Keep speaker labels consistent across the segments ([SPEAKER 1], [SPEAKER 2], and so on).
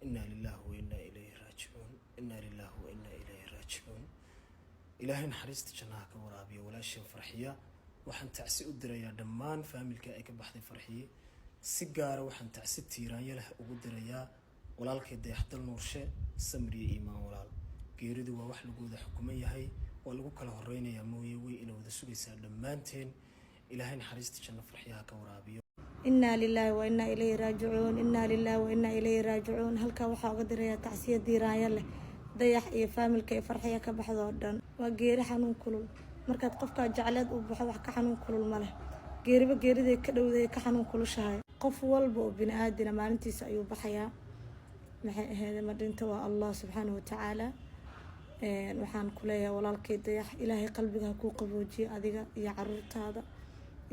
[SPEAKER 1] إنا لله وإنا إليه راجعون إنا لله وإنا إليه راجعون إلهي نحرست جناك ورابي ولا شيء فرحية وحن تعسي أدريا دمان فاملك أيك بحث فرحية سيجارة وحن تعسي تيران يله أدريا ولا لك يدي حتى النور شيء سمري إيمان ولا جيرد ووحل جود حكومية هاي ولو كله هرينا يا موي وي إنه ذا سوي سال دمانتين إلهي نحرست جنا فرحية كورابي
[SPEAKER 2] إنا لله وإنا إليه راجعون إنا لله وإنا إليه راجعون هلك وحا قدر يا تعسية ديران يله ضيح إيه فامل كي فرحية كبحض ودان وغير حنون كلول مركات قفكا جعلاد وبحا وحكا حنون كلول ماله غيري بغيري دي كدو دي كحنون كلول شهاي قف والبو بن آدنا ما ننتي سأيو بحيا هذا مدينة الله سبحانه وتعالى waxaan ku leeyahay walaalkay dayax ilaahay qalbiga ku qaboojiyo adiga iyo carruurtaada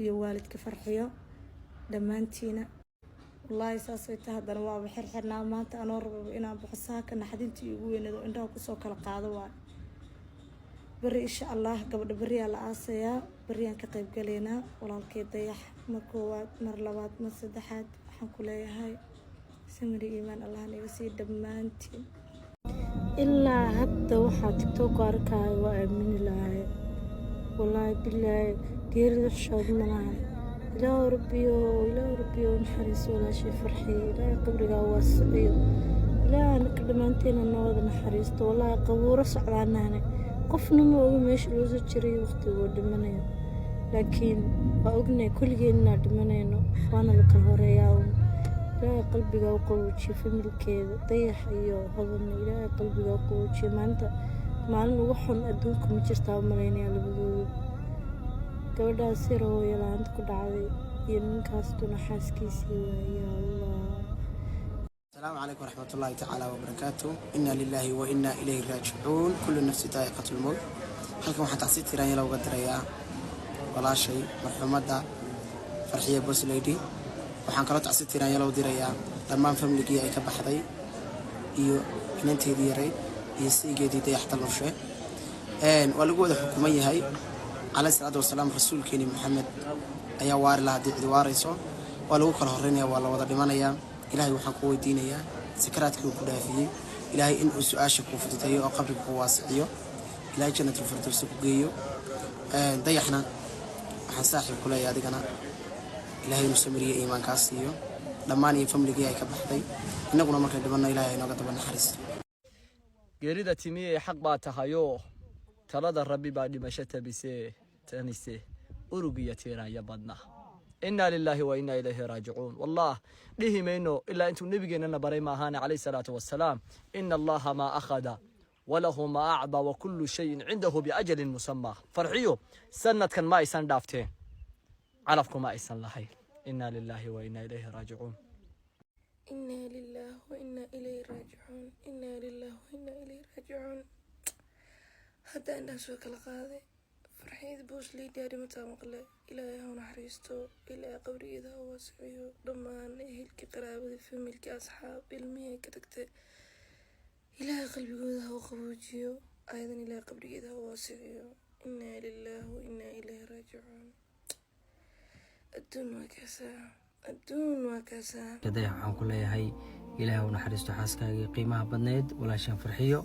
[SPEAKER 2] iyo waalidka farxiyo dhamaantiina wallahi saasay tahay hadana waa xirxirnaa maanta anoo rabo inaan baxsaaka naxdintii ugu weynaado indhaha ku soo kala qaado waa bari insha Allah gabadha bari la aasaya bari aan ka qayb galeena walaalkay dayax ma koowaad mar labaad mar saddexaad waxaan ku leeyahay samiri iimaan Allah naga sii dhamaantiin إلا هذا واحد تيكتوك أركاي وأمين الله والله بالله غير الشوق منها لا ربي نحرس ولا شي فرحي لا قبرك واسعي لا نكلمانتين النوض نحرست والله قبورة صعبانة هنا قفنا ما ماشي لوز تشري وقتي ودمنين لكن وأغني كل جينا دمنين وانا لك الهرياون لا قلبي وقوتشي في ملكي طيح ايوه هضن لا قلبي وقوتشي ما انت مع انه وحن ادونكم جرتا ومريني على بدو قبدا سيرو يلا عندك دعوي ينكاس دون حاسكيسي يا الله.
[SPEAKER 3] السلام عليكم ورحمة الله تعالى وبركاته. إنا لله وإنا إليه راجعون كل نفس ذائقة الموت. halkan waxaan tacsiid tiraan looga dirayaa walaashay marxuumada farxiye boss lady waxaan kala tacsiid tiraan loo dirayaa dhammaan familkii ay ka baxday iyo inanteedii yaray iyo siigeedii dayaxta looshee waa lagu wada xukuman yahay alayhi salaatu wasalaam rasuulkeeni maxamed ayaa waari lahaa dicdi waarayso waa lagu kala horeynayaa waa la wada dhimanayaa ilaahay waxaan ku weydiinayaa sakaraadkii uu ku dhaafiyay ilaahay in uu su'aasha ku fududeeyo oo qabriga ku waasiciyo ilaahay jannatul firdaws ku geeyo dayaxna waxaan saaxiib ku leeyahay adigana ilaahay inuu samiriyo iimaankaas iyo dhammaan iyo familkii ay ka baxday inaguna markay dhimanno ilaahay inooga daba naxariisto
[SPEAKER 4] geerida timiye xaq baa tahayo talada rabbi baa dhimashada bise tanise urugiya tiiraya badna inna lillahi wa inna ilayhi raaji'un wallah dhihimayno illa intuu nabigeena baray ma ahaana alayhi salaatu wassalaam inna allaha ma akhada وله ما أعطى وكل شيء عنده بأجل مسمى فرحيو سنة كان ما يسان دافتين عرفكم ما يسان لهي إنا لله وإنا إليه راجعون
[SPEAKER 5] إنا لله وإنا إليه راجعون إنا لله وإنا إليه راجعون هذا الناس وكل قاضي فرحيد بوش لي داري متى مقلة إلهي هون حريستو إلى قبري إذا هو سعيو ضمان إهلك قرابة في ملك أصحاب المية كتكتي إلهي قلبي قوده وقبوجيو أيضا إلهي قبري قوده واسعيو إنا لله وإنا إليه راجعون الدون وكسا
[SPEAKER 6] كده waxaan ku leeyahay ilaahay una xariisto xaaskaaga qiimaha badneed walaashan farxiyo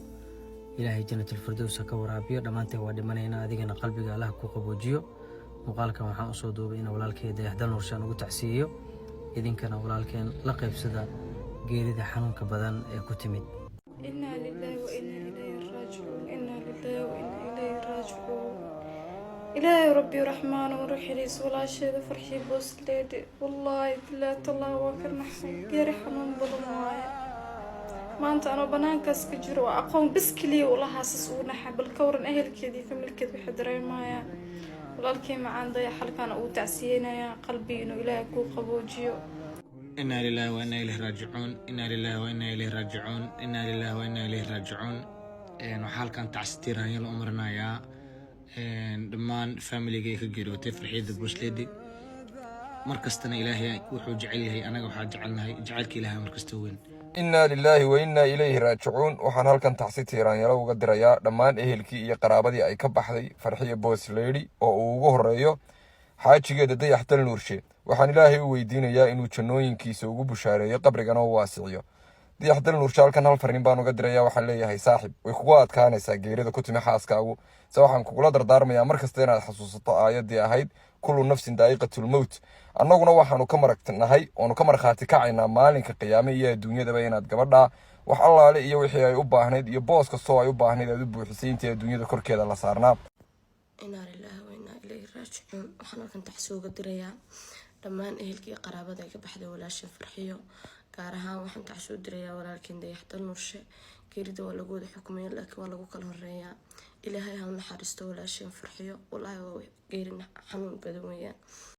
[SPEAKER 6] ilaahay jannatul firdaws ka waraabiyo dhamaanteen waa dhimanayna adigana qalbiga Allah ku qaboojiyo muuqaalkan waxaan u soo duubay in walaalkeeda yaxdal nurshan ugu tacsiiyo idinkana walaalkeen la qaybsada geerida xanuunka badan ee ku timid
[SPEAKER 5] إنا لله وإنا إليه راجعون إنا لله وإنا إليه راجعون إلهي ربي رحمن ورحيم ولا شيء فرحي بوس ليدي والله بالله الله وكرنا غير حنون بضمايا ما أنت أنا بنان كاسك جرو أقوم بسكلي ولا حاسس ونحب الكورن أهل كذي فمل كذي بحضرين مايا ولا الكيما عندي حل كان أو تعسينا يا قلبي إنه إلهي كو قبوجيو
[SPEAKER 7] إنا لله وإنا إليه راجعون إنا لله وإنا إليه راجعون إنا لله وإنا إليه راجعون وحال كان تعستيران يلا أمرنا يا دمان فاميلي جاي كجيروتي فرحيد بوسليدي مركزتنا إلهي وحو جعلها أنا وحا جعلنا جعلك إلهي مركزتوين
[SPEAKER 8] إنا لله وإنا إليه راجعون وحان هالكان تعستيران يلا وقدر يا دمان إهلكي يا قرابدي أي كبحدي فرحية بوسليدي أو وهريو xaajigeeda dayaxtal nuurshe waxaan ilaahay u weydiinayaa inuu jannooyinkiisa ugu bushaareeyo qabrigana u waasiciyo dayax dal nuurshe halkan hal fariin baan uga dirayaa waxaan leeyahay saaxib way kugu adkaanaysaa geerida ku timi xaaskaagu se waxaan kugula dardaarmayaa markasta inaad xasuusato aayadii ahayd kullu nafsin daa'iqatul mowt annaguna waxaanu ka maragnahay oonu ka markhaati kacaynaa maalinka qiyaame iyo adduunyadaba inaad gabadhaa wax allaale iyo wixii ay u baahnayd iyo boos kastoo ay u baahnayd aad u buuxisay intii adduunyada korkeeda la saarnaa.
[SPEAKER 5] inaa lilaahi wa inaa ilayhi raajicuun. waxaan halkan taxsi uga dirayaa dhammaan ehelkii qaraabada ay ka baxday walaashin farxiyo, gaar ahaan waxaan taxsi u dirayaa walaalkiin dayax dal nuurshe. geerida waa lagu wada xukumaya laakiin waa lagu kala horeeyaa. ilaahay ha u naxariisto walaashin farxiyo, wallaahi waa geeri xanuun badan weeyaan.